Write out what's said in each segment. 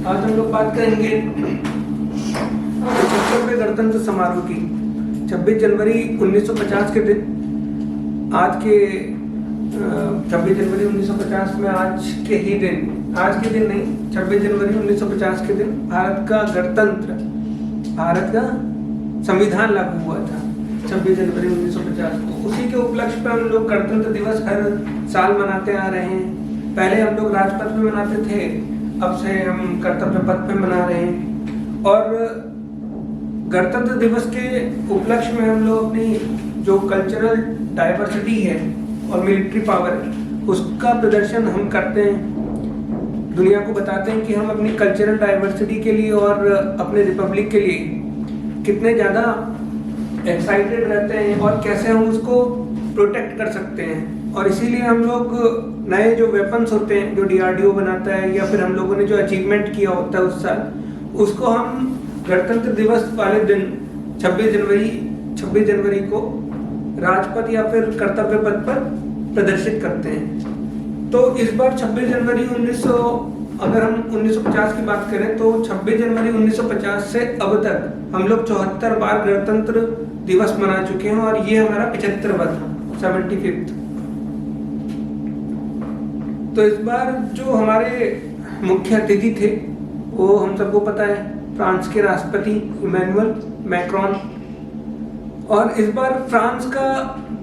आज हम लोग बात करेंगे 75वें गणतंत्र समारोह की। 26 जनवरी 1950 के दिन, आज के 26 जनवरी 1950 में आज के दिन नहीं, 26 जनवरी 1950 के दिन भारत का संविधान लागू हुआ था। 26 जनवरी 1950 को, उसी के उपलक्ष्य पर हम लोग गणतंत्र दिवस हर साल मनाते आ रहे हैं। पहले हम लोग राजपथ में मनाते थे, अब से हम कर्तव्य पथ पे मना रहे हैं। और गणतंत्र दिवस के उपलक्ष्य में हम लोग अपनी जो कल्चरल डाइवर्सिटी है और मिलिट्री पावर है, उसका प्रदर्शन हम करते हैं। दुनिया को बताते हैं कि हम अपनी कल्चरल डाइवर्सिटी के लिए और अपने रिपब्लिक के लिए कितने ज़्यादा एक्साइटेड रहते हैं और कैसे हम उसको प्रोटेक्ट कर सकते हैं। और इसीलिए हम लोग नए जो वेपन्स होते हैं, जो DRDO बनाता है, या फिर हम लोगों ने जो अचीवमेंट किया होता है उस साल, उसको हम गणतंत्र दिवस वाले दिन 26 जनवरी को राजपथ या फिर कर्तव्य पथ पर प्रदर्शित करते हैं। तो इस बार 26 जनवरी 1950 की बात करें तो 26 जनवरी 1950 से अब तक हम लोग 74 बार गणतंत्र दिवस मना चुके हैं और ये हमारा 75वां था, 75th। तो इस बार जो हमारे मुख्य अतिथि थे वो हम सबको पता है, फ्रांस के राष्ट्रपति इमैनुअल मैक्रोन। और इस बार फ्रांस का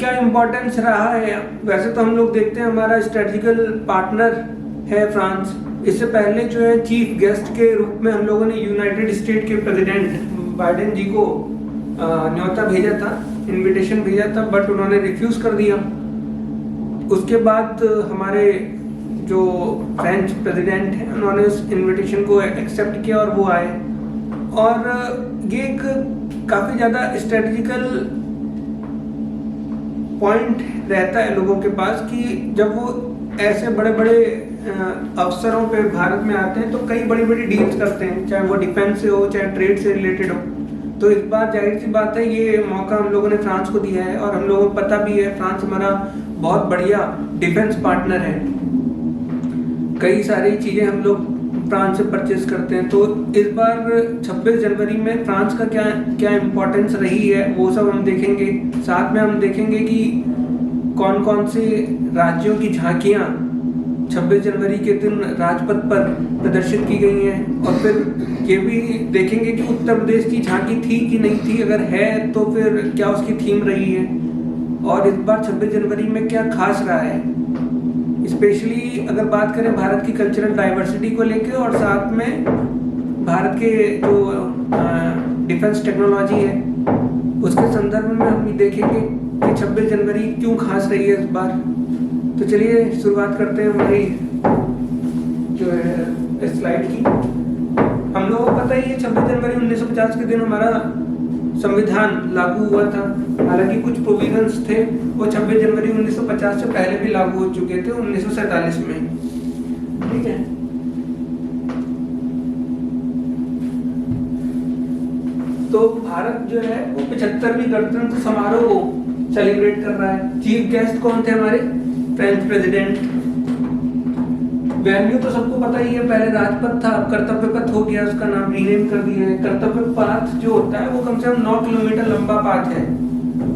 क्या इम्पोर्टेंस रहा है, वैसे तो हम लोग देखते हैं हमारा स्ट्रेटेजिकल पार्टनर है फ्रांस। इससे पहले जो है चीफ गेस्ट के रूप में हम लोगों ने यूनाइटेड स्टेट के प्रेसिडेंट बाइडेन जी को न्योता भेजा था, इनविटेशन भेजा था, बट उन्होंने रिफ्यूज कर दिया। उसके बाद हमारे जो फ्रेंच प्रेसिडेंट हैं उन्होंने उस इनविटेशन को एक्सेप्ट किया और वो आए। और ये एक काफ़ी ज़्यादा स्ट्रेटेजिकल पॉइंट रहता है लोगों के पास कि जब वो ऐसे बड़े बड़े अवसरों पे भारत में आते हैं तो कई बड़ी बड़ी डील्स करते हैं, चाहे वो डिफेंस से हो, चाहे ट्रेड से रिलेटेड हो। तो इस बार जाहिर सी बात है ये मौका हम लोगों ने फ्रांस को दिया है और हम लोगों को पता भी है फ्रांस हमारा बहुत बढ़िया डिफेंस पार्टनर है। कई सारी चीज़ें हम लोग फ्रांस से परचेज करते हैं। तो इस बार 26 जनवरी में फ्रांस का क्या इम्पोर्टेंस रही है वो सब हम देखेंगे। साथ में हम देखेंगे कि कौन कौन से राज्यों की झांकियाँ 26 जनवरी के दिन राजपथ पर प्रदर्शित की गई हैं। और फिर ये भी देखेंगे कि उत्तर प्रदेश की झांकी थी कि नहीं थी, अगर है तो फिर क्या उसकी थीम रही है और इस बार 26 जनवरी में क्या खास रहा है। स्पेशली अगर बात करें भारत की कल्चरल डाइवर्सिटी को लेके और साथ में भारत के जो डिफेंस टेक्नोलॉजी है उसके संदर्भ में हम भी देखेंगे कि 26 जनवरी क्यों खास रही है इस बार। तो चलिए शुरुआत करते हैं हमारी जो है इस स्लाइड की। हम लोगों को पता ही है 26 जनवरी 1950 के दिन हमारा संविधान लागू हुआ था। हालांकि कुछ प्रोविजंस थे वो 26 जनवरी 1950 से पहले भी लागू हो चुके थे 1947 में, ठीक है। तो भारत जो है वो 75वीं गणतंत्र समारोह को सेलिब्रेट कर रहा है। चीफ गेस्ट कौन थे हमारे? French president. वेन्यू तो सबको पता ही है, पहले राजपथ था, अब कर्तव्य पथ हो गया, उसका नाम रीनेम कर दिया है। कर्तव्य पथ जो होता है वो कम से कम 9 किलोमीटर लंबा पाथ है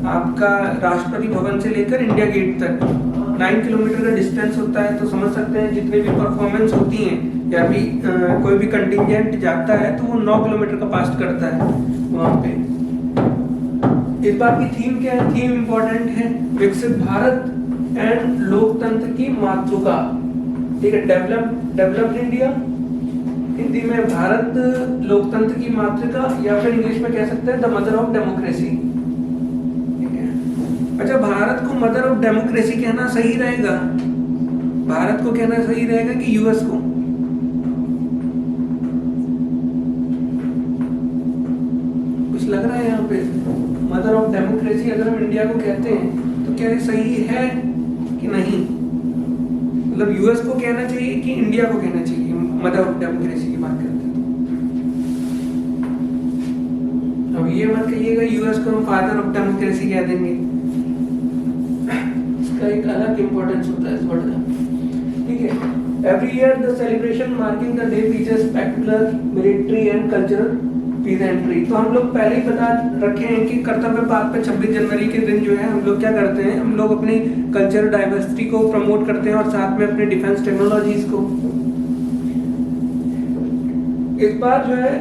आपका, राष्ट्रपति भवन से लेकर इंडिया गेट तक 9 किलोमीटर का डिस्टेंस होता है। तो समझ सकते हैं जितनी भी परफॉर्मेंस होती हैं या भी कोई भी कंटिजेंट जाता है तो वो 9 किलोमीटर का पास करता है वहाँ पे। इस बार की थीम क्या है? थीम इम्पोर्टेंट है, विकसित भारत एंड लोकतंत्र की मातृका, ठीक है। डेवलप्ड इंडिया, हिंदी में भारत लोकतंत्र की मातृका, या फिर इंग्लिश में कह सकते हैं द मदर ऑफ डेमोक्रेसी, ठीक है। अच्छा, भारत को मदर ऑफ डेमोक्रेसी कहना सही रहेगा? भारत को कहना सही रहेगा कि यूएस को? कुछ लग रहा है यहाँ पे मदर ऑफ डेमोक्रेसी अगर हम इंडिया को कहते हैं तो क्या ये सही है कि नहीं? मतलब यूएस को कहना चाहिए कि इंडिया को कहना चाहिए मदर ऑफ डेमोक्रेसी की बात करते हैं? अब ये मत कहिएगा यूएस को हम फादर ऑफ डेमोक्रेसी कह देंगे, इसका एक अलग इंपॉर्टेंस होता है इस वर्ड का, ठीक है। Every year, the celebration marking the day features spectacular military and cultural peasantry. तो हम लोग पहले ही बता रखे हैं कि कर्तव्य पाथ पे 26 जनवरी के दिन जो है हम लोग क्या करते हैं, हम लोग अपनी कल्चरल डाइवर्सिटी को प्रमोट करते हैं और साथ में अपने डिफेंस टेक्नोलॉजीज को। इस बार जो है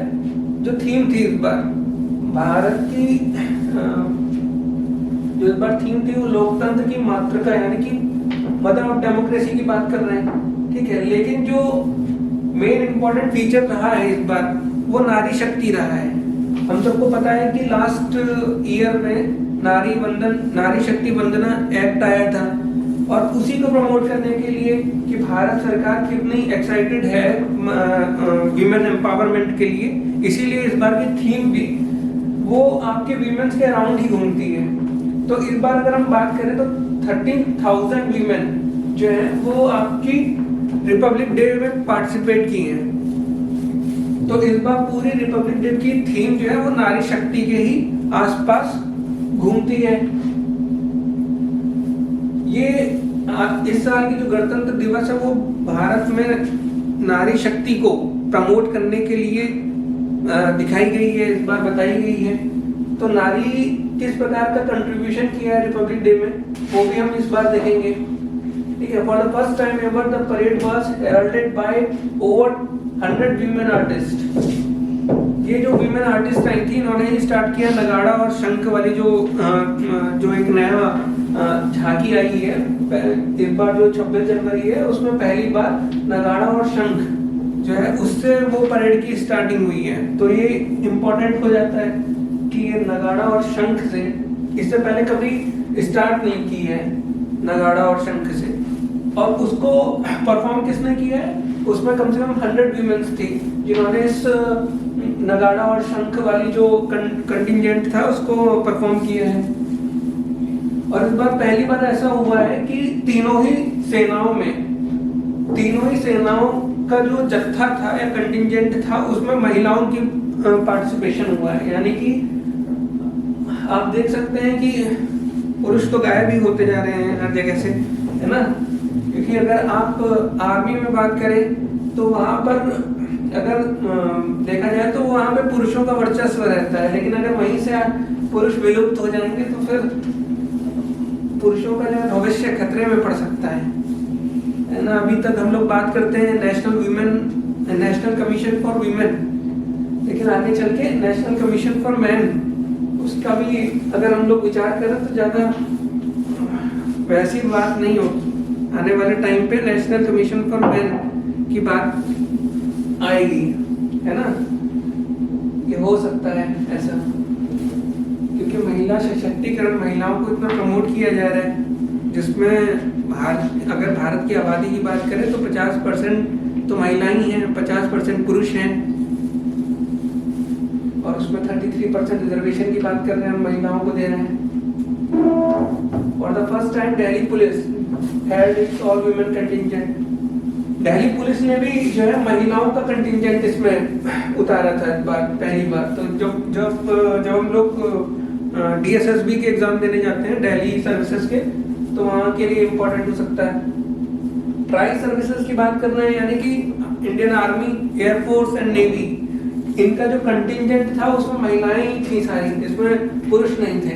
जो थीम थी इस बार भारत की जो इस बार थीम थी वो लोकतंत्र की मातृका यानी कि मदर ऑफ डेमोक्रेसी की बात कर रहे हैं, ठीक है। लेकिन जो मेन इंपॉर्टेंट फीचर रहा है इस बार वो नारी शक्ति रहा है। हम सबको पता है कि लास्ट ईयर में नारी शक्ति वंदना एक्ट आया था और उसी को प्रमोट करने के लिए कि भारत सरकार कितनी एक्साइटेड है विमेन एम्पावरमेंट के लिए, इसीलिए इस बार की थीम भी वो आपके वीमेंस के अराउंड ही घूमती है। तो इस बार अगर हम बात करें तो 13,000 वीमेन जो है वो आपकी रिपब्लिक डे में पार्टिसिपेट की हैं। तो इस बार पूरी रिपब्लिक डे की थीम जो है वो नारी शक्ति के ही आसपास घूमती है। ये इस साल की जो गणतंत्र दिवस है वो भारत में नारी शक्ति को प्रमोट करने के लिए दिखाई गई है, इस बार बताई गई है। तो नारी किस प्रकार का कंट्रीब्यूशन किया है रिपब्लिक डे में वो भी हम इस बार देखेंगे, ठीक है। For the first time ever the parade was heralded by over 100 women artist. ये जो वीमेन आर्टिस्ट आई थी इन्होंने ही स्टार्ट किया नगाड़ा और शंख वाली जो एक नया झांकी आई है इस बार जो 26 जनवरी है उसमें पहली बार नगाड़ा और शंख जो है उससे वो परेड की स्टार्टिंग हुई है। तो ये इम्पोर्टेंट हो जाता है कि ये नगाड़ा और शंख से इससे पहले कभी स्टार्ट नहीं की है नगाड़ा और शंख से। और उसको परफॉर्म किसने किया है, उसमें कम से कम 100 वीमेंस थी जिन्होंने इस नगाड़ा और शंख वाली जो कंटिंजेंट था उसको परफॉर्म किया है। और इस बार पहली बार ऐसा हुआ है कि तीनों ही सेनाओं का जो जत्था था या कंटिंजेंट था उसमें महिलाओं की पार्टिसिपेशन हुआ है। यानी कि आप देख सकते हैं कि पुरुष तो गायब ही होते जा रहे हैं हर जगह से, है ना। क्योंकि अगर आप आर्मी में बात करें तो वहां पर अगर देखा जाए तो वहां पे पुरुषों का वर्चस्व रहता है, लेकिन अगर वहीं से पुरुष विलुप्त हो जाएंगे तो फिर पुरुषों का जो भविष्य खतरे में पड़ सकता है ना। अभी तक हम लोग बात करते हैं नेशनल कमीशन फॉर वीमेन, लेकिन आगे चल के नेशनल कमीशन फॉर मैन उसका भी अगर हम लोग विचार करें तो ज्यादा वैसी बात नहीं होगी। आने वाले टाइम पे नेशनल कमीशन फॉर मैन की बात आएगी, है ना। ये हो सकता है ऐसा क्योंकि महिला सशक्तिकरण महिलाओं को इतना प्रमोट किया जा रहा है जिसमें अगर भारत की आबादी की बात करें तो 50% तो महिलाएं ही हैं, 50% पुरुष हैं और उसमें 33% रिजर्वेशन की बात कर रहे हैं, हम महिलाओं को दे रहे हैं। For the first time Delhi police had it's all women contingent. Delhi police ने भी जो है महिलाओं का कंटिंजेंट इसमें उतारा था इस बार पहली बार। तो जब हम लोग DSSB के एग्जाम देने जाते हैं दिल्ली सर्विसेज के तो वहाँ के लिए इम्पोर्टेंट हो सकता है। ट्राई सर्विसेज की बात कर रहे हैं यानी कि Indian army, air force and navy, इनका जो कंटिंजेंट था उसमें महिलाएं ही थी सारी, इसमें पुरुष नहीं थे।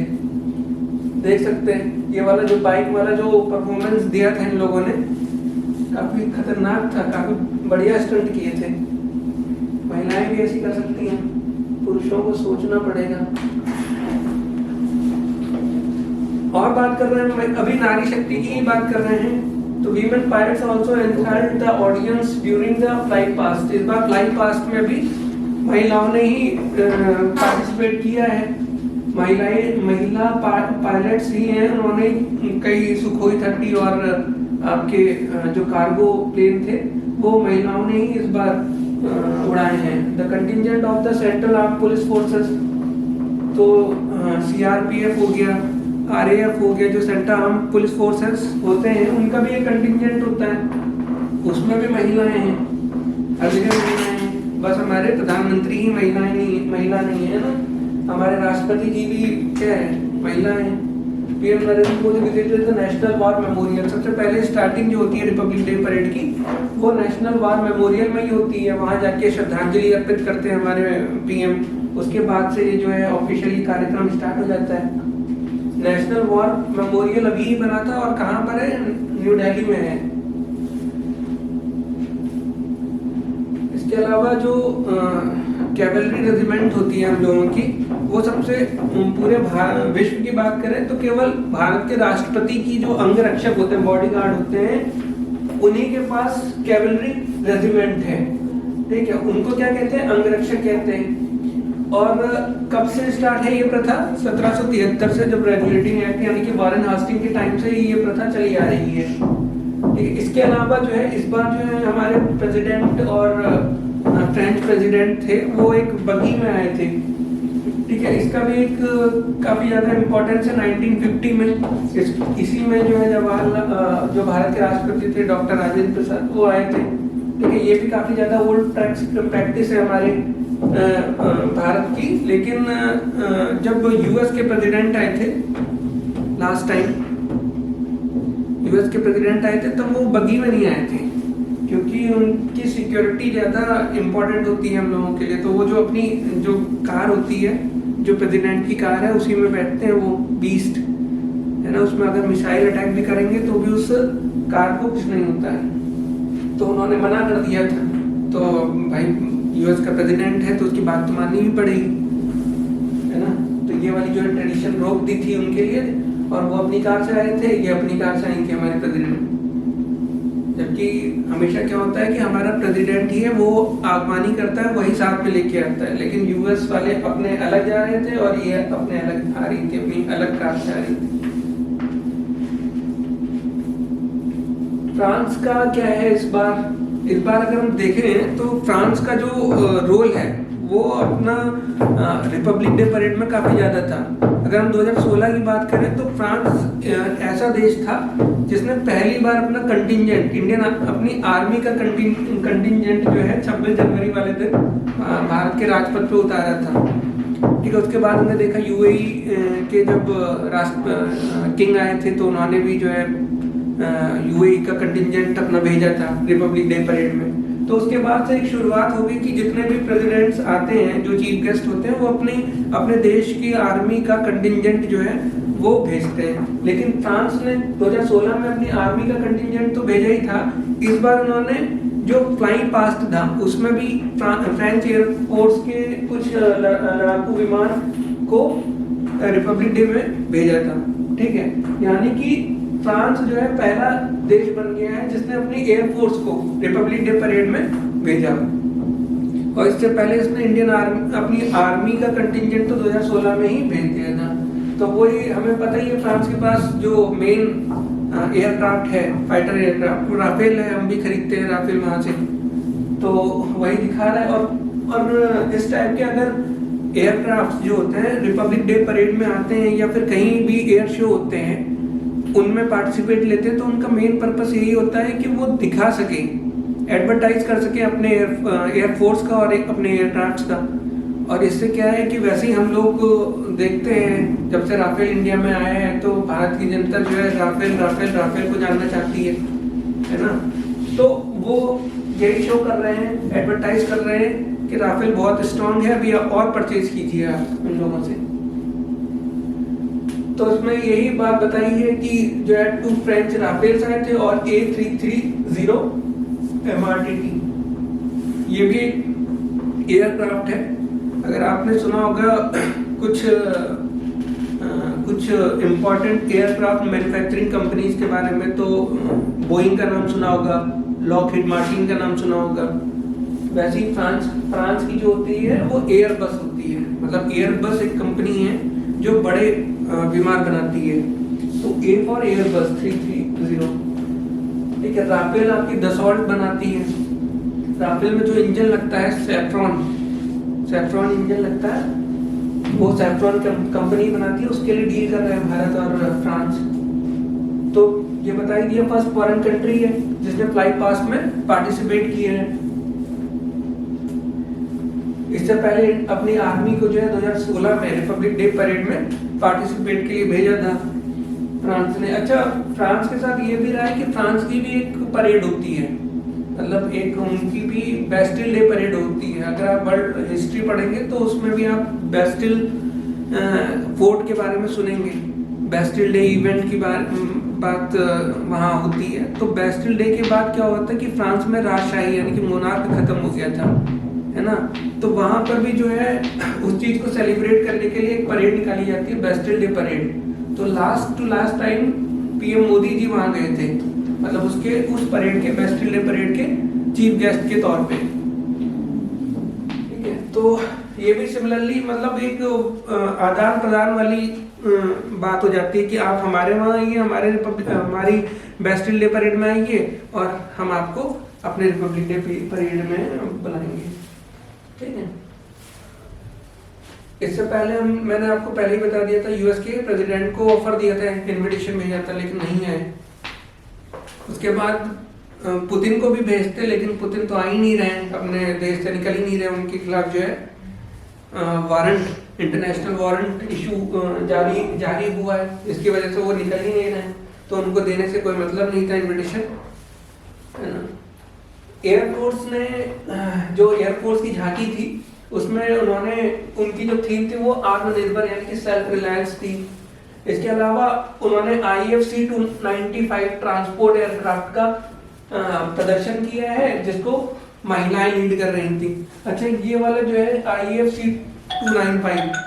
देख सकते हैं ये वाला जो बाइक वाला जो परफॉर्मेंस दिया था इन लोगों ने काफी खतरनाक था, काफी बढ़िया स्टंट किए थे। महिलाएं भी ऐसी कर सकती हैं, पुरुषों को सोचना पड़ेगा। और बात कर रहे हैं अभी नारी शक्ति की ही बात कर रहे हैं तो women pilots also enthralled the audience during the flight past. इस बार फ्लाइट पास्ट में भी महिलाओं ने ही पार्टिसिपेट किया है। महिला पायलट्स ही हैं, उन्होंने कई सुखोई 30 और आपके जो कार्गो प्लेन थे वो महिलाओं ने ही इस बार उड़ाए हैं। The contingent of the central arm police forces, तो CRPF हो गया, RAF हो गया, जो सेंट्रल आर्म पुलिस फोर्सेस होते हैं उनका भी एक कंटिंजेंट होता है, उसमें भी महिलाएं हैं, हर जगह महिलाएं हैं। बस हमारे प्रधानमंत्री ही महिला नहीं है ना, हमारे राष्ट्रपति जी भी क्या है, महिला हैं। PM Narendra Modi visited the national war memorial. सबसे पहले स्टार्टिंग जो होती है रिपब्लिक डे परेड की वो नेशनल वॉर मेमोरियल में ही होती है, वहाँ जाके श्रद्धांजलि अर्पित करते हैं हमारे पीएम। उसके बाद से ये जो है ऑफिशियली कार्यक्रम स्टार्ट हो जाता है। नेशनल वॉर मेमोरियल अभी ही बना था और कहाँ पर है, न्यू दिल्ली में है। इसके अलावा जो कैवलरी रेजिमेंट होती है हम लोगों की, वो सबसे पूरे विश्व की बात करें तो केवल भारत के राष्ट्रपति की जो अंगरक्षक होते हैं, बॉडीगार्ड होते हैं, उन्हीं के पास कैवलरी रेजिमेंट है, ठीक है। उनको क्या कहते हैं, अंगरक्षक कहते हैं। और कब से स्टार्ट है ये प्रथा, 1773 से, जब रेगुलेटिंग एक्ट यानी कि वारेन हास्टिंग के टाइम से ये प्रथा चली आ रही है, ठीक है। इसके अलावा जो है इस बार जो है हमारे प्रेसिडेंट और फ्रेंच प्रेसिडेंट थे वो एक बगी में आए थे, ठीक है। इसका भी एक काफी ज्यादा इम्पोर्टेंस है। 1950 में इसी में जो है जवाहरलाल, जो भारत के राष्ट्रपति थे डॉक्टर राजेंद्र प्रसाद, वो आए थे, ठीक है। ये भी काफी ज्यादा ओल्ड प्रैक्टिस है हमारे भारत की। लेकिन जब यूएस के प्रेसिडेंट आए थे लास्ट टाइम, यूएस के प्रेसिडेंट आए थे, तब वो बगी में नहीं आए थे क्योंकि उनकी सिक्योरिटी ज़्यादा इम्पोर्टेंट होती है हम लोगों के लिए। तो वो जो अपनी जो कार होती है, जो प्रेसिडेंट की कार है, उसी में बैठते हैं, वो बीस्ट है ना, उसमें अगर मिसाइल अटैक भी करेंगे तो भी उस कार को कुछ नहीं होता है। तो उन्होंने मना कर दिया था। तो भाई यूएस का प्रेसिडेंट है तो उसकी बात तो माननी भी पड़ेगी, है ना। तो ये वाली जो है ट्रेडिशन रोक दी थी उनके लिए, और वो अपनी कार से आए थे, ये अपनी कार से आए थे हमारे प्रेसिडेंट। जबकि हमेशा क्या होता है कि हमारा प्रेसिडेंट ही है वो आगवानी करता है, वही साथ में लेके आता है। लेकिन यूएस वाले अपने अलग जा रहे थे और ये अपने अलग आ रही थी, अपनी अलग कार से आ रही थी। फ्रांस का क्या है इस बार अगर हम देखें तो फ्रांस का जो रोल है वो अपना रिपब्लिक डे परेड में काफी ज्यादा था। अगर हम 2016 की बात करें तो फ्रांस ऐसा देश था जिसने पहली बार अपना कंटिंजेंट, इंडियन अपनी आर्मी का कंटिंजेंट जो है 26 जनवरी वाले दिन भारत के राजपथ पे उतारा था, ठीक है। उसके बाद हमने देखा यूएई के जब किंग आए थे तो उन्होंने भी जो है यूएई का कंटिंजेंट अपना भेजा था रिपब्लिक डे परेड में। तो उसके बाद से एक शुरुआत हो गई कि जितने भी प्रेसिडेंट्स आते हैं, जो चीफ गेस्ट होते हैं, वो अपने देश की आर्मी का कंटिंजेंट जो है वो भेजते हैं। लेकिन फ्रांस ने 2016 में अपनी आर्मी का कंटिंजेंट तो भेजा ही था, इस बार उन्होंने जो फ्लाइंग पास्ट था उसमें भी फ्रेंच एयरफोर्स के कुछ लड़ाकू विमान को रिपब्लिक डे में भेजा था, ठीक है। यानी कि फ्रांस जो है पहला देश बन गया है जिसने अपनी एयरफोर्स को रिपब्लिक डे परेड में भेजा। और इससे पहले इसने इंडियन अपनी आर्मी का कंटिंजेंट तो 2016 में ही भेज दिया था। तो वही हमें पता ही है, फ्रांस के पास जो मेन एयरक्राफ्ट है, फाइटर एयरक्राफ्ट, वो राफेल है, हम भी खरीदते हैं राफेल वहां से। तो वही दिखा रहा है। और इस टाइप के अगर एयरक्राफ्ट जो होते हैं रिपब्लिक डे परेड में आते हैं या फिर कहीं भी एयर शो होते हैं उनमें पार्टिसिपेट लेते हैं, तो उनका मेन पर्पस यही होता है कि वो दिखा सके, एडवर्टाइज कर सके अपने एयरफोर्स का और अपने एयरक्राफ्ट का। और इससे क्या है कि वैसे ही हम लोग देखते हैं जब से राफेल इंडिया में आए हैं तो भारत की जनता जो है राफेल को जानना चाहती है ना। तो वो यही शो कर रहे हैं, एडवर्टाइज कर रहे हैं कि राफेल बहुत स्ट्रांग है, अभी और परचेज कीजिए आप उन लोगों से। तो उसमें यही बात बताई है कि जो है 2 फ्रेंच राफेल्स आए थे और A330 MRTT, ये भी एयरक्राफ्ट है। अगर आपने सुना होगा कुछ इम्पोर्टेंट एयरक्राफ्ट मैन्युफैक्चरिंग कंपनीज के बारे में, तो बोइंग का नाम सुना होगा, लॉकहीड मार्टिन का नाम सुना होगा। वैसे ही फ्रांस की जो होती है वो एयरबस होती है, मतलब एयरबस एक कंपनी है जो बड़े विमान बनाती है। तो A फॉर एयरबस 330, ठीक है। राफेल आपकी दसॉल्ट बनाती है। राफेल में जो इंजन लगता है सैफ्रॉन इंजन लगता है, वो सैफ्रॉन कंपनी बनाती है, उसके लिए डील कर रहे हैं भारत और फ्रांस। तो ये बताई दिया फर्स्ट फॉरेन कंट्री है जिसने फ्लाई पास्ट में पार्टिसिपेट किए हैं। इससे पहले अपनी आर्मी को जो है 2016 में रिपब्लिक डे परेड में पार्टिसिपेट के लिए भेजा था। फ्रांस ने, अच्छा फ्रांस के साथ ये भी रहा है कि फ्रांस की भी एक परेड होती है, मतलब एक उनकी भी बेस्टिल डे परेड होती है। अगर आप वर्ल्ड हिस्ट्री पढ़ेंगे तो उसमें भी आप बेस्टिल फोर्ट के बारे में सुनेंगे, बेस्टिल डे इवेंट की बात वहाँ होती है। तो बेस्टिल डे के बाद क्या होता है कि फ्रांस में राजशाही यानी कि मोनार्क खत्म हो गया था, है ना। तो वहाँ पर भी जो है उस चीज को सेलिब्रेट करने के लिए एक परेड निकाली जाती है, बेस्टिल डे परेड। तो last time PM Modi ji वहाँ गए थे, मतलब उस परेड के, बेस्टिल डे परेड के चीफ गेस्ट के तौर पे, ठीक है। तो ये भी सिमिलरली मतलब एक आदान प्रदान वाली बात हो जाती है कि आप हमारे वहाँ आइए, हमारी बेस्टिल डे परेड में आइए और हम आपको अपने रिपब्लिक डे परेड में बुलाएंगे, ठीक है। इससे पहले मैंने आपको पहले ही बता दिया था, यूएस के प्रेसिडेंट को ऑफर दिया था, इनविटेशन भेजा था, लेकिन नहीं आए। उसके बाद पुतिन को भी भेजते, लेकिन पुतिन तो आ ही नहीं रहे हैं, अपने देश से निकल ही नहीं रहे। उनके खिलाफ जो है वारंट, इंटरनेशनल वारंट इशू जारी हुआ है, इसकी वजह से वो निकल ही नहीं रहे, तो उनको देने से कोई मतलब नहीं था इनविटेशन, है ना। एयरफोर्स ने जो एयरफोर्स की झांकी थी उसमें उन्होंने, उनकी जो थीम थी वो आत्मनिर्भर यानी कि सेल्फ रिलायंस थी। इसके अलावा उन्होंने IFC-295 ट्रांसपोर्ट एयरक्राफ्ट का प्रदर्शन किया है, जिसको महिलाएं लीड कर रही थी। अच्छा, ये वाला जो है IFC-295,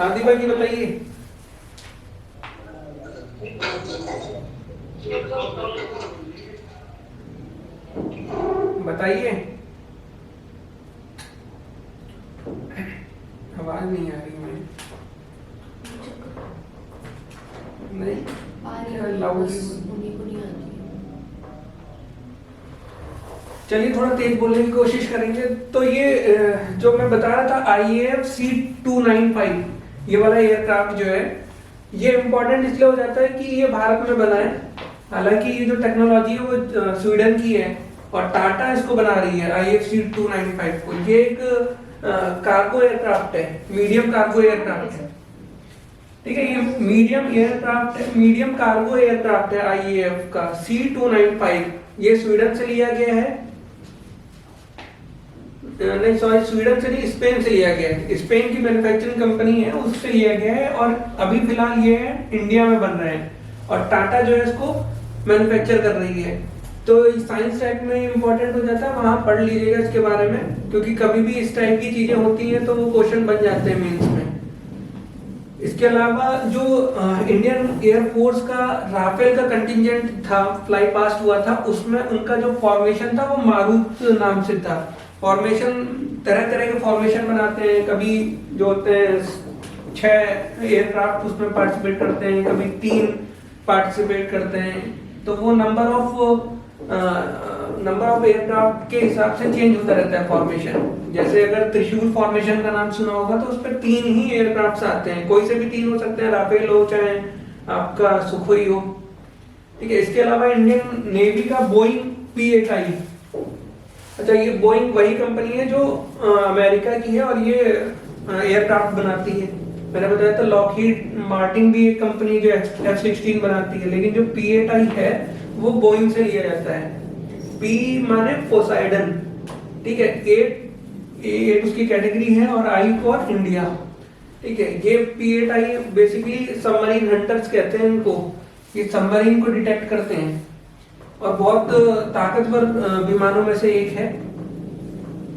आदि भाई बताइए। बताइए, आवाज नहीं आ रही है। नहीं लाउडली, चलिए थोड़ा तेज बोलने की कोशिश करेंगे। तो ये जो मैं बता रहा था IFC-295, ये वाला एयरक्राफ्ट जो है ये इम्पोर्टेंट इसलिए हो जाता है कि ये भारत में बना है। हालांकि ये जो टेक्नोलॉजी है वो स्वीडन की है और टाटा इसको बना रही है IFC-295 को। ये एक कार्गो एयरक्राफ्ट है, मीडियम कार्गो एयरक्राफ्ट है, ठीक है। ये मीडियम कार्गो एयरक्राफ्ट है IAF का C-295। ये स्वीडन से लिया गया है, नहीं सॉरी, स्वीडन से नहीं, स्पेन से लिया गया है। स्पेन की मैन्युफैक्चरिंग कंपनी है, उससे लिया गया है और अभी फिलहाल ये है इंडिया में बन रहे हैं और टाटा जो है इसको मैन्युफैक्चर कर रही है। तो साइंस टाइप में इंपॉर्टेंट हो जाता है, वहां पढ़ लीजिएगा इसके बारे में, क्योंकि कभी भी इस टाइप की चीजें होती हैं तो वो क्वेश्चन बन जाते हैं मेंस में। इसके अलावा जो इंडियन एयरफोर्स का राफेल का कंटिजेंट था, फ्लाई पास्ट हुआ था, उसमें उनका जो फॉर्मेशन था वो मारूत नाम से था। फॉर्मेशन तरह तरह के फॉर्मेशन बनाते हैं, कभी जो होते हैं 6 एयरक्राफ्ट उसमें पार्टिसिपेट करते हैं, कभी 3 पार्टिसिपेट करते हैं। तो वो नंबर ऑफ एयरक्राफ्ट के हिसाब से चेंज होता रहता है फॉर्मेशन। जैसे अगर त्रिशूल फॉर्मेशन का नाम सुना होगा तो उस पर 3 ही एयरक्राफ्ट आते हैं, कोई से भी 3 हो सकते हैं, राफेल हो चाहे आपका सुखोई हो, ठीक है। इसके अलावा इंडियन नेवी का बोइंग P-8I, अच्छा ये बोइंग वही कंपनी है जो अमेरिका की है और ये एयरक्राफ्ट बनाती है। मैंने बताया था लॉकहीड मार्टिन भी एक कंपनी जो F-16 बनाती है, लेकिन जो P-8I है वो बोइंग से लिया जाता है। P माने पोसाइडन, ठीक है, 8 उसकी कैटेगरी है और I फॉर इंडिया, ठीक है। ये P-8I बेसिकली सबमरीन हंटर्स कहते हैं इनको, ये सबमरीन को डिटेक्ट करते हैं और बहुत ताकतवर विमानों में से एक है,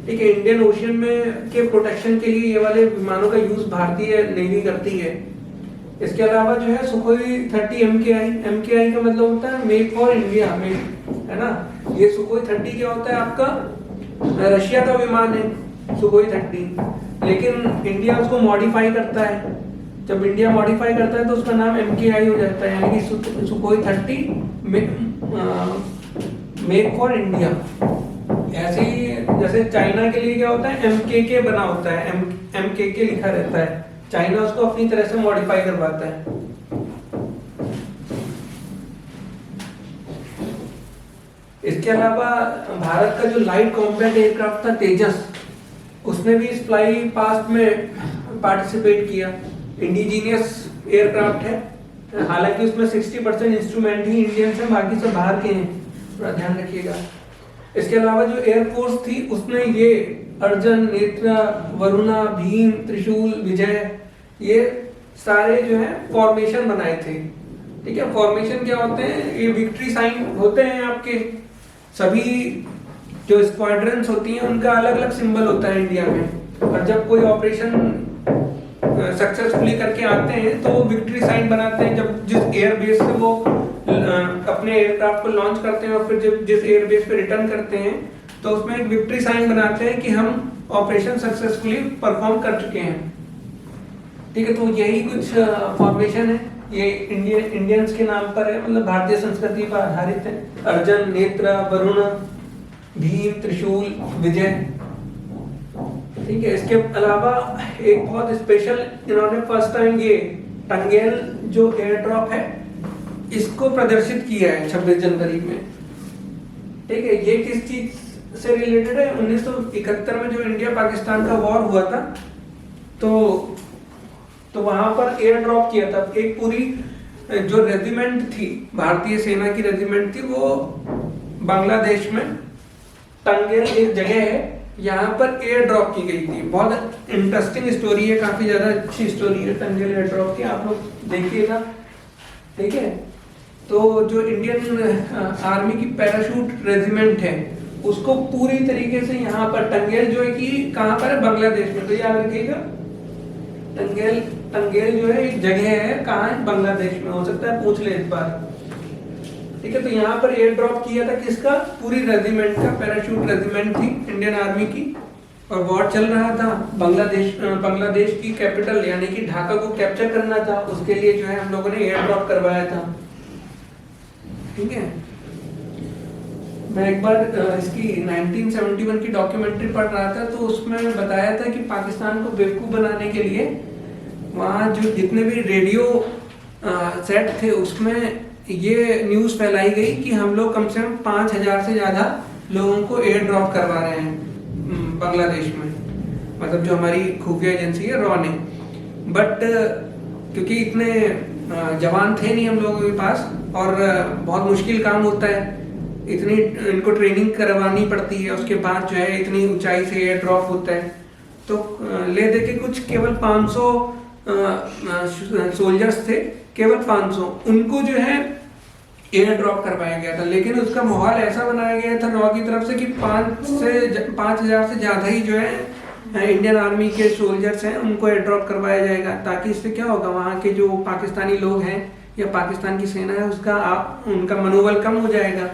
ठीक है। इंडियन ओशियन में के प्रोटेक्शन के लिए ये वाले विमानों का यूज भारतीय नेवी करती है। इसके अलावा जो है सुखोई 30 MKI का मतलब होता है मेक फॉर इंडिया, है ना। ये सुखोई 30 क्या होता है, आपका रशिया का विमान है सुखोई 30, लेकिन इंडिया उसको मॉडिफाई करता है। जब इंडिया मॉडिफाई करता है तो उसका नाम MKI हो जाता है, यानी कि सुखोई 30 मेक फॉर इंडिया। ऐसे ही जैसे चाइना के लिए क्या होता है MKK बना होता है, MKK लिखा रहता है। चाइना उसको अपनी तरह से मॉडिफाई करवाता है। इसके अलावा भारत का जो लाइट कॉम्बैट एयरक्राफ्ट था तेजस, उसने भी इस फ्लाई पास्ट में पार्टिसिपेट किया। इंडिजीनियस एयरक्राफ्ट है, हालांकि उसमें 60% इंस्ट्रूमेंट ही इंडियन से, बाकी सब बाहर के हैं, थोड़ा ध्यान रखिएगा। इसके अलावा जो एयरफोर्स थी उसने ये अर्जन, नेत्रा, वरुणा, भीम, त्रिशूल, विजय, ये सारे जो है फॉर्मेशन बनाए थे। ठीक है, फॉर्मेशन क्या होते हैं? ये विक्ट्री साइन होते हैं आपके। सभी जो स्क्वाड्रंस होती हैं उनका अलग अलग सिंबल होता है इंडिया में, और जब कोई ऑपरेशन सक्सेसफुली करके आते हैं तो वो विक्ट्री साइन बनाते हैं। जब जिस एयरबेस से वो अपने एयरक्राफ्ट को लॉन्च करते हैं और फिर जब जिस एयरबेस पे रिटर्न करते हैं तो उसमें एक विक्ट्री साइन बनाते हैं कि हम ऑपरेशन सक्सेसफुली परफॉर्म कर चुके हैं। ठीक है, तो यही कुछ फॉर्मेशन है, ये इंडियंस के नाम पर है, मतलब भारतीय संस्कृति पर आधारित है। अर्जन, नेत्र, वरुण, भीम, त्रिशूल, विजय। ठीक है, इसके अलावा एक बहुत स्पेशल, इन्होंने फर्स्ट टाइम ये टंगेल जो एयर ड्रॉप है इसको प्रदर्शित किया है 26 जनवरी में। ठीक है, ये किस चीज से रिलेटेड है? 1971 में जो इंडिया पाकिस्तान का वॉर हुआ था तो वहां पर एयर ड्रॉप किया था। एक पूरी जो रेजिमेंट थी, भारतीय सेना की रेजिमेंट थी, वो बांग्लादेश में टंगेल एक जगह है, यहाँ पर एयर ड्रॉप की गई थी। बहुत इंटरेस्टिंग स्टोरी है, काफी ज्यादा अच्छी स्टोरी है टंगेल एयर ड्रॉप की, आप लोग देखिएगा। ठीक है, तो जो इंडियन आर्मी की पैराशूट रेजिमेंट है उसको पूरी तरीके से यहाँ पर टंगेल जो है कि कहाँ पर है? बांग्लादेश में। तो याद रखिएगा, टंगेल जो है एक जगह है, कहाँ है? बांग्लादेश में। हो सकता है पूछ ले इस बार। ठीक है, तो यहाँ पर एयर ड्रॉप किया था किसका? पूरी रेजिमेंट का, पैराशूट रेजिमेंट थी इंडियन आर्मी की, और वॉर चल रहा था। बांग्लादेश की कैपिटल यानी कि ढाका को कैप्चर करना था, उसके लिए जो है हम लोगों ने एयर ड्रॉप करवाया था। ठीक है, मैं एक बार इसकी 1971 की डॉक्यूमेंट्री पढ़ रहा था, तो उसमें बताया था कि पाकिस्तान को बेवकूफ बनाने के लिए वहाँ जो जितने भी रेडियो सेट थे उसमें ये न्यूज़ फैलाई गई कि हम लोग कम से कम 5000 से ज़्यादा लोगों को एयर ड्रॉप करवा रहे हैं बांग्लादेश में, मतलब जो हमारी खुफिया एजेंसी है रॉ ने। बट क्योंकि इतने जवान थे नहीं हम लोगों के पास, और बहुत मुश्किल काम होता है, इतनी इनको ट्रेनिंग करवानी पड़ती है, उसके बाद जो है इतनी ऊंचाई से एयर ड्रॉप होता है, तो ले दे के कुछ केवल 500 सोल्जर्स थे, केवल 500, उनको जो है एयर ड्रॉप करवाया गया था। लेकिन उसका माहौल ऐसा बनाया गया था रॉ की तरफ से कि 5000 से ज़्यादा ही जो है इंडियन आर्मी के सोल्जर्स हैं उनको एयर ड्रॉप करवाया जाएगा, ताकि इससे क्या होगा, वहाँ के जो पाकिस्तानी लोग हैं या पाकिस्तान की सेना है उसका उनका मनोबल कम हो जाएगा।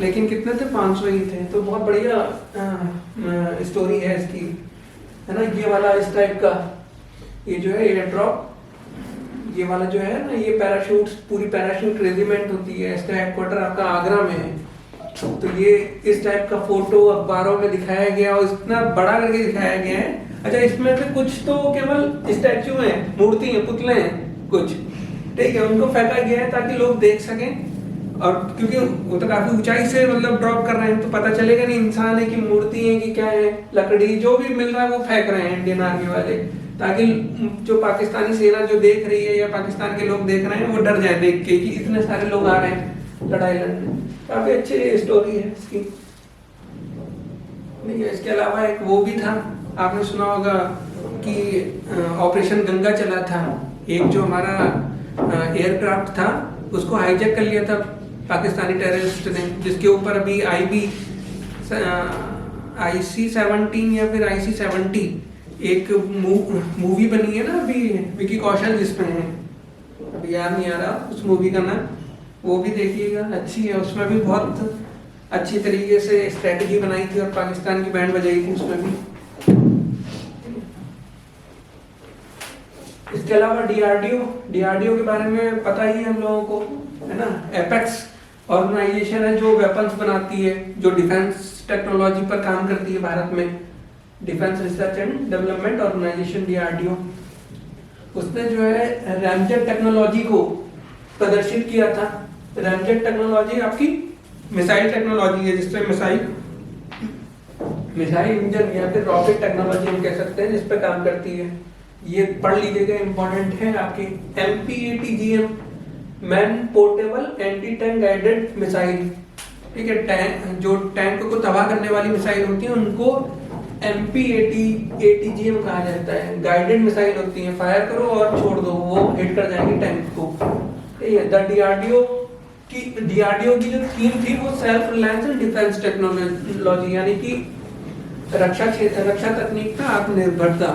लेकिन कितने थे? 500 ही थे। तो बहुत बढ़िया स्टोरी है इसकी, है ना। ये वाला इस टाइप का, ये जो है एयर ड्रॉप, ये वाला जो है ना, ये पैराशूट, पूरी पैराशूट रेजिमेंट होती है, इसका हेडक्वार्टर आपका आगरा में है। तो ये इस टाइप का फोटो अखबारों में दिखाया गया और इतना बड़ा करके दिखाया गया है। अच्छा, इसमें से कुछ तो केवल स्टैचू हैं, मूर्ति हैं, पुतले हैं कुछ, ठीक है, उनको फेंका गया है ताकि लोग देख सकें। और क्योंकि वो तो काफी ऊंचाई से मतलब ड्रॉप कर रहे हैं, तो पता चलेगा नहीं इंसान है कि मूर्ति है कि क्या है, लकड़ी, जो भी मिल रहा है वो फेंक रहे हैं इंडियन आर्मी वाले, ताकि जो पाकिस्तानी सेना जो देख रही है या पाकिस्तान के लोग देख रहे हैं वो डर जाए देख के कि इतने सारे लोग आ रहे हैं लड़ाई लड़ने। काफी अच्छी स्टोरी है इसकी। इसके अलावा एक वो भी था, आपने सुना होगा कि ऑपरेशन गंगा चला था। एक जो हमारा एयरक्राफ्ट था उसको हाईजैक कर लिया था पाकिस्तानी टेररिस्ट ने, जिसके ऊपर अभी IC-17 या फिर IC-70 एक मूवी बनी है ना अभी, विकी कौशल जिसमें है, अभी याद नहीं आ रहा उस मूवी का नाम, वो भी देखिएगा, अच्छी है। उसमें भी बहुत अच्छी तरीके से स्ट्रेटजी बनाई थी और पाकिस्तान की बैंड बजाई थी उसमें भी। इसके अलावा DRDO के बारे में पता ही है हम लोगों को, है ना। एपेक्स ऑर्गेनाइजेशन है जो वेपन्स बनाती है, जो डिफेंस टेक्नोलॉजी पर काम करती है भारत में। Defence research and development organisation DRDO, उसने जो है रैमजेट टेक्नोलॉजी को प्रदर्शित किया था। रैमजेट टेक्नोलॉजी आपकी मिसाइल टेक्नोलॉजी है, जिसमें मिसाइल इंजन या फिर रॉकेट टेक्नोलॉजी हम कह सकते हैं, जिस पे काम करती है। ये पढ़ लीजिएगा, इंपॉर्टेंट है आपके। MPATGM, man portable anti tank guided missile, ठीक है। टैंक, जो टैंक को तबाह करने वाली मिसाइल होती है उनको MPATGM कहा जाता है। गाइडेड मिसाइल होती है, फायर करो और छोड़ दो, वो हिट कर जाएंगे टैंक को। DRDO की जो थीम थी वो self reliance and defence technology, यानी कि रक्षा तकनीक का आत्मनिर्भरता।